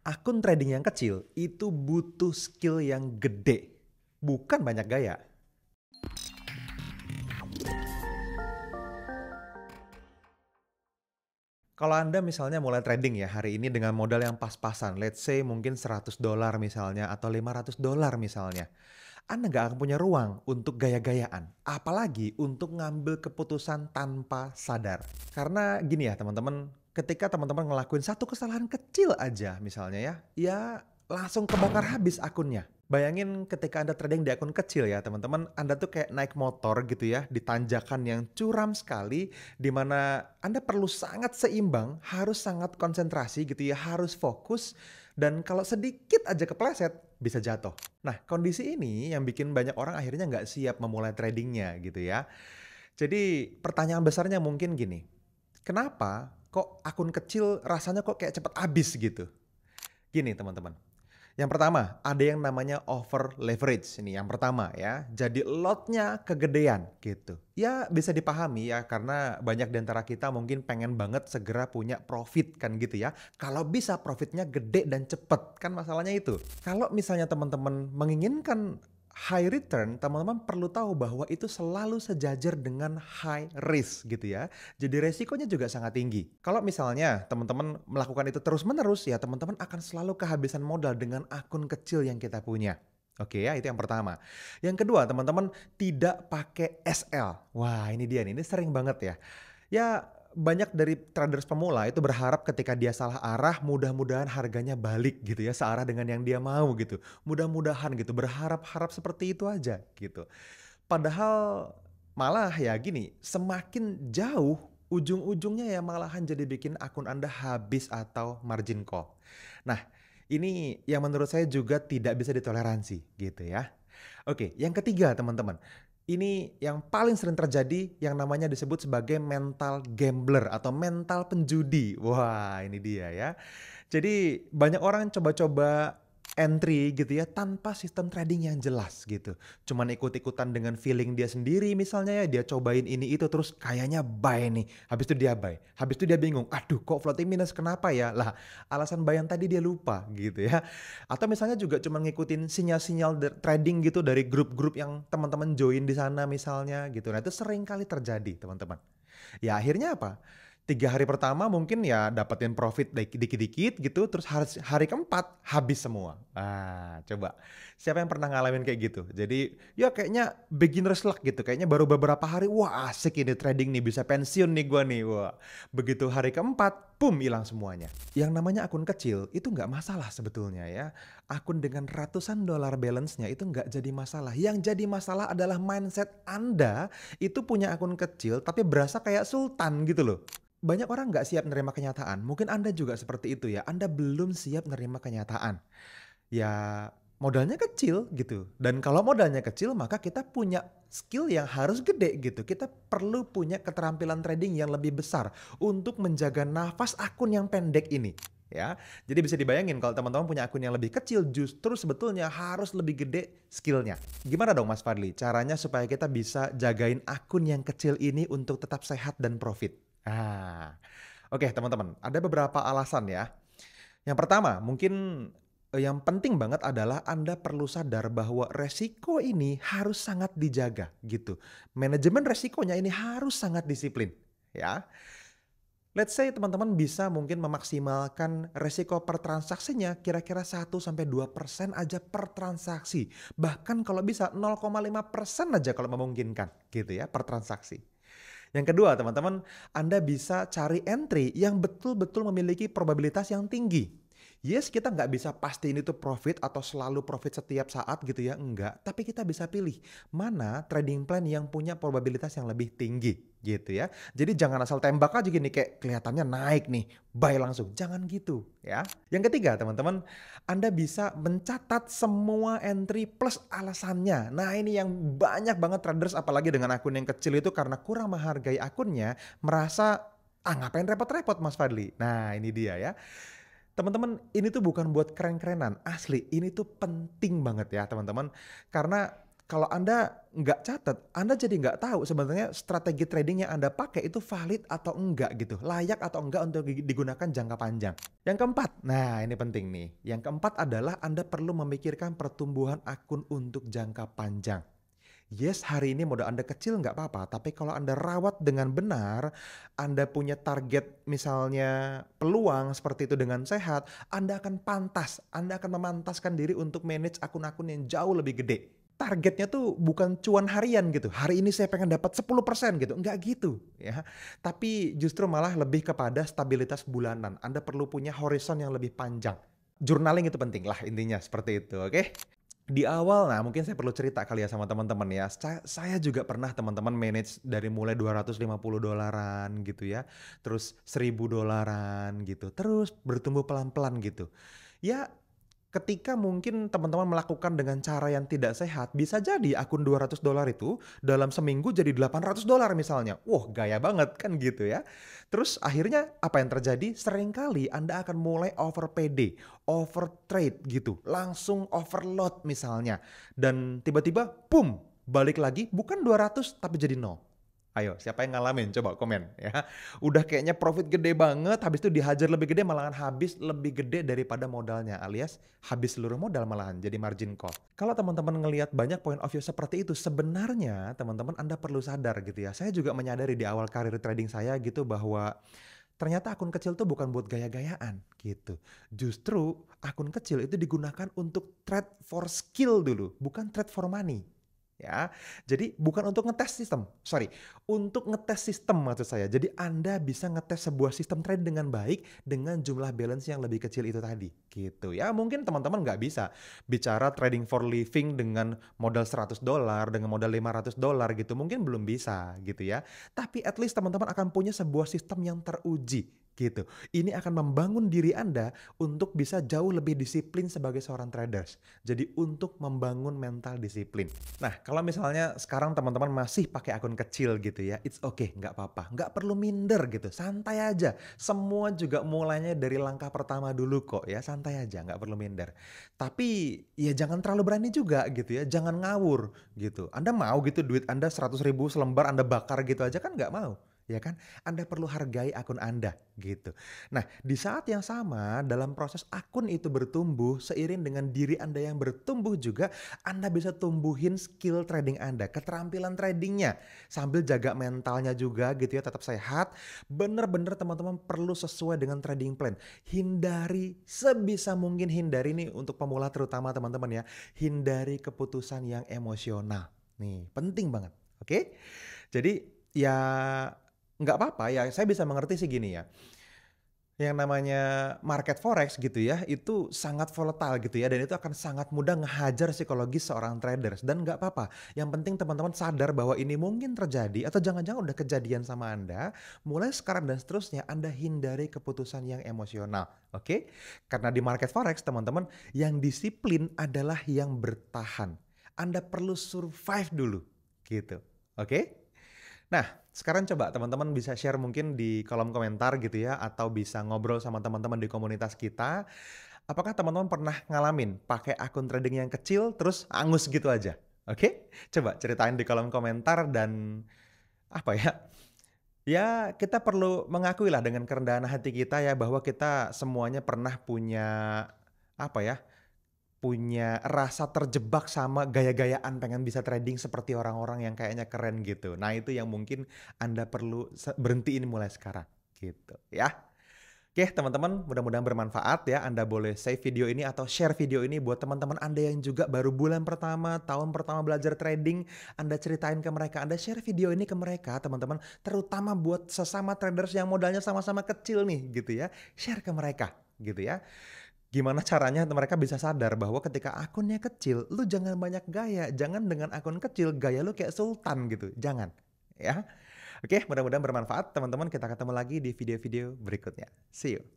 Akun trading yang kecil itu butuh skill yang gede, bukan banyak gaya. Kalau Anda misalnya mulai trading ya hari ini dengan modal yang pas-pasan, let's say mungkin $100 misalnya atau $500 misalnya. Anda nggak akan punya ruang untuk gaya-gayaan, apalagi untuk ngambil keputusan tanpa sadar. Karena gini ya teman-teman, ketika teman-teman ngelakuin satu kesalahan kecil aja misalnya ya langsung kebakar habis akunnya. Bayangin ketika Anda trading di akun kecil ya teman-teman, Anda tuh kayak naik motor gitu ya, di tanjakan yang curam sekali, di mana Anda perlu sangat seimbang, harus sangat konsentrasi gitu ya, harus fokus, dan kalau sedikit aja kepleset, bisa jatuh. Nah, kondisi ini yang bikin banyak orang akhirnya nggak siap memulai tradingnya gitu ya. Jadi pertanyaan besarnya mungkin gini, kenapa kok akun kecil rasanya kok kayak cepet habis gitu? Gini teman-teman, yang pertama, ada yang namanya over leverage ini yang pertama ya. Jadi lotnya kegedean gitu. Ya bisa dipahami ya karena banyak di antara kita mungkin pengen banget segera punya profit kan gitu ya. Kalau bisa profitnya gede dan cepet kan masalahnya itu. Kalau misalnya teman-teman menginginkan high return, teman-teman perlu tahu bahwa itu selalu sejajar dengan high risk gitu ya. Jadi resikonya juga sangat tinggi. Kalau misalnya teman-teman melakukan itu terus-menerus ya teman-teman akan selalu kehabisan modal dengan akun kecil yang kita punya. Oke ya, itu yang pertama. Yang kedua, teman-teman tidak pakai SL. Wah, ini dia nih, ini sering banget ya. Ya, banyak dari traders pemula itu berharap ketika dia salah arah, mudah-mudahan harganya balik gitu ya, searah dengan yang dia mau gitu. Mudah-mudahan gitu, berharap-harap seperti itu aja gitu. Padahal malah ya gini, semakin jauh ujung-ujungnya ya malahan jadi bikin akun Anda habis atau margin call. Nah, ini yang menurut saya juga tidak bisa ditoleransi gitu ya. Oke, yang ketiga teman-teman. Ini yang paling sering terjadi yang namanya disebut sebagai mental gambler atau mental penjudi. Wah, ini dia ya. Jadi banyak orang coba-coba entry gitu ya tanpa sistem trading yang jelas gitu. Cuman ikut-ikutan dengan feeling dia sendiri misalnya ya, dia cobain ini itu terus kayaknya buy nih. Habis itu dia buy. Habis itu dia bingung, aduh kok floating minus kenapa ya? Lah alasan buy yang tadi dia lupa gitu ya. Atau misalnya juga cuma ngikutin sinyal-sinyal trading gitu dari grup-grup yang teman-teman join di sana misalnya gitu. Nah itu sering kali terjadi teman-teman. Ya akhirnya apa? 3 hari pertama mungkin ya dapetin profit dikit-dikit gitu, terus hari keempat habis semua. Ah, coba. Siapa yang pernah ngalamin kayak gitu? Jadi ya kayaknya beginner's luck gitu. Kayaknya baru beberapa hari, wah asik ini trading nih, bisa pensiun nih gua nih. Wah, begitu hari keempat, boom hilang semuanya. Yang namanya akun kecil itu nggak masalah sebetulnya ya. Akun dengan ratusan dolar balance-nya itu nggak jadi masalah. Yang jadi masalah adalah mindset Anda itu punya akun kecil tapi berasa kayak sultan gitu loh. Banyak orang nggak siap menerima kenyataan. Mungkin Anda juga seperti itu ya. Anda belum siap menerima kenyataan. Ya modalnya kecil gitu. Dan kalau modalnya kecil maka kita punya skill yang harus gede gitu. Kita perlu punya keterampilan trading yang lebih besar untuk menjaga nafas akun yang pendek ini. Ya, jadi bisa dibayangin kalau teman-teman punya akun yang lebih kecil justru sebetulnya harus lebih gede skillnya. Gimana dong Mas Fadli? Caranya supaya kita bisa jagain akun yang kecil ini untuk tetap sehat dan profit. Ah, oke teman-teman, ada beberapa alasan ya. Yang pertama, mungkin yang penting banget adalah Anda perlu sadar bahwa resiko ini harus sangat dijaga gitu. Manajemen resikonya ini harus sangat disiplin ya. Let's say teman-teman bisa mungkin memaksimalkan resiko per transaksinya kira-kira 1-2% aja per transaksi. Bahkan kalau bisa 0,5% aja kalau memungkinkan gitu ya per transaksi. Yang kedua teman-teman, Anda bisa cari entry yang betul-betul memiliki probabilitas yang tinggi. Yes, kita nggak bisa pastiin itu profit atau selalu profit setiap saat gitu ya, enggak. Tapi kita bisa pilih mana trading plan yang punya probabilitas yang lebih tinggi gitu ya. Jadi jangan asal tembak aja gini kayak kelihatannya naik nih, buy langsung. Jangan gitu ya. Yang ketiga teman-teman, Anda bisa mencatat semua entry plus alasannya. Nah ini yang banyak banget traders apalagi dengan akun yang kecil itu karena kurang menghargai akunnya merasa ngapain repot-repot Mas Fadli. Nah ini dia ya. Teman-teman, ini tuh bukan buat keren-kerenan, asli. Ini tuh penting banget ya teman-teman. Karena Kalau Anda nggak catat, Anda jadi nggak tahu sebenarnya strategi trading yang Anda pakai itu valid atau enggak gitu, layak atau enggak untuk digunakan jangka panjang. Yang keempat, nah ini penting nih. Yang keempat adalah Anda perlu memikirkan pertumbuhan akun untuk jangka panjang. Yes, hari ini modal Anda kecil nggak apa-apa, tapi kalau Anda rawat dengan benar, Anda punya target misalnya peluang seperti itu dengan sehat, Anda akan pantas, Anda akan memantaskan diri untuk manage akun-akun yang jauh lebih gede. Targetnya tuh bukan cuan harian gitu, hari ini saya pengen dapat 10% gitu, enggak gitu ya. Tapi justru malah lebih kepada stabilitas bulanan, Anda perlu punya horizon yang lebih panjang. Journaling itu penting lah intinya seperti itu, oke? Di awal, nah mungkin saya perlu cerita kali ya sama teman-teman ya. Saya juga pernah teman-teman manage dari mulai $250 gitu ya, terus $1.000 gitu, terus bertumbuh pelan-pelan gitu. Ya ketika mungkin teman-teman melakukan dengan cara yang tidak sehat, bisa jadi akun $200 itu dalam seminggu jadi $800 misalnya. Wah, gaya banget kan gitu ya. Terus akhirnya apa yang terjadi? Seringkali Anda akan mulai over PD, over trade gitu. Langsung overload misalnya. Dan tiba-tiba, boom, balik lagi bukan 200 tapi jadi 0. Ayo, siapa yang ngalamin? Coba komen ya. Udah kayaknya profit gede banget, habis itu dihajar lebih gede, malahan habis lebih gede daripada modalnya, alias habis seluruh modal malahan, jadi margin call. Kalau teman-teman ngelihat banyak point of view seperti itu, sebenarnya teman-teman Anda perlu sadar gitu ya. Saya juga menyadari di awal karir trading saya gitu bahwa ternyata akun kecil tuh bukan buat gaya-gayaan gitu. Justru akun kecil itu digunakan untuk trade for skill dulu, bukan trade for money. Ya, jadi bukan untuk ngetes sistem, sorry, untuk ngetes sistem maksud saya. Jadi Anda bisa ngetes sebuah sistem trade dengan baik dengan jumlah balance yang lebih kecil itu tadi, gitu. Ya mungkin teman-teman nggak bisa bicara trading for living dengan modal $100, dengan modal $500 gitu, mungkin belum bisa gitu ya. Tapi at least teman-teman akan punya sebuah sistem yang teruji gitu. Ini akan membangun diri Anda untuk bisa jauh lebih disiplin sebagai seorang traders. Jadi untuk membangun mental disiplin. Nah, kalau misalnya sekarang teman-teman masih pakai akun kecil gitu ya, it's okay, nggak apa-apa. Nggak perlu minder gitu, santai aja. Semua juga mulainya dari langkah pertama dulu kok ya, santai aja, nggak perlu minder. Tapi ya jangan terlalu berani juga gitu ya, jangan ngawur gitu. Anda mau gitu duit Anda 100.000 selembar Anda bakar gitu aja kan nggak mau. Ya kan? Anda perlu hargai akun Anda gitu. Nah, di saat yang sama dalam proses akun itu bertumbuh seiring dengan diri Anda yang bertumbuh juga Anda bisa tumbuhin skill trading Anda, keterampilan tradingnya sambil jaga mentalnya juga gitu ya, tetap sehat. Bener-bener teman-teman perlu sesuai dengan trading plan. Hindari sebisa mungkin hindari nih untuk pemula terutama teman-teman ya, hindari keputusan yang emosional. Nih, penting banget. Oke? Jadi ya nggak apa-apa ya, saya bisa mengerti sih gini ya. Yang namanya market forex gitu ya, itu sangat volatile gitu ya, dan itu akan sangat mudah ngehajar psikologis seorang traders dan nggak apa-apa. Yang penting teman-teman sadar bahwa ini mungkin terjadi atau jangan-jangan udah kejadian sama Anda, mulai sekarang dan seterusnya Anda hindari keputusan yang emosional, oke? Karena di market forex teman-teman, yang disiplin adalah yang bertahan. Anda perlu survive dulu, gitu, oke? Nah, sekarang coba teman-teman bisa share mungkin di kolom komentar gitu ya, atau bisa ngobrol sama teman-teman di komunitas kita. Apakah teman-teman pernah ngalamin pakai akun trading yang kecil terus angus gitu aja? Oke? Coba ceritain di kolom komentar dan apa ya? Ya, kita perlu mengakui lah dengan kerendahan hati kita ya bahwa kita semuanya pernah punya apa ya? Punya rasa terjebak sama gaya-gayaan pengen bisa trading seperti orang-orang yang kayaknya keren gitu. Nah itu yang mungkin Anda perlu berhentiin mulai sekarang gitu ya. Oke teman-teman, mudah-mudahan bermanfaat ya. Anda boleh save video ini atau share video ini buat teman-teman Anda yang juga baru bulan pertama, tahun pertama belajar trading. Anda ceritain ke mereka, Anda share video ini ke mereka teman-teman. Terutama buat sesama traders yang modalnya sama-sama kecil nih gitu ya. Share ke mereka gitu ya. Gimana caranya mereka bisa sadar bahwa ketika akunnya kecil, lu jangan banyak gaya. Jangan dengan akun kecil, gaya lu kayak sultan gitu. Jangan. Ya. Oke, mudah-mudahan bermanfaat teman-teman. Kita ketemu lagi di video-video berikutnya. See you.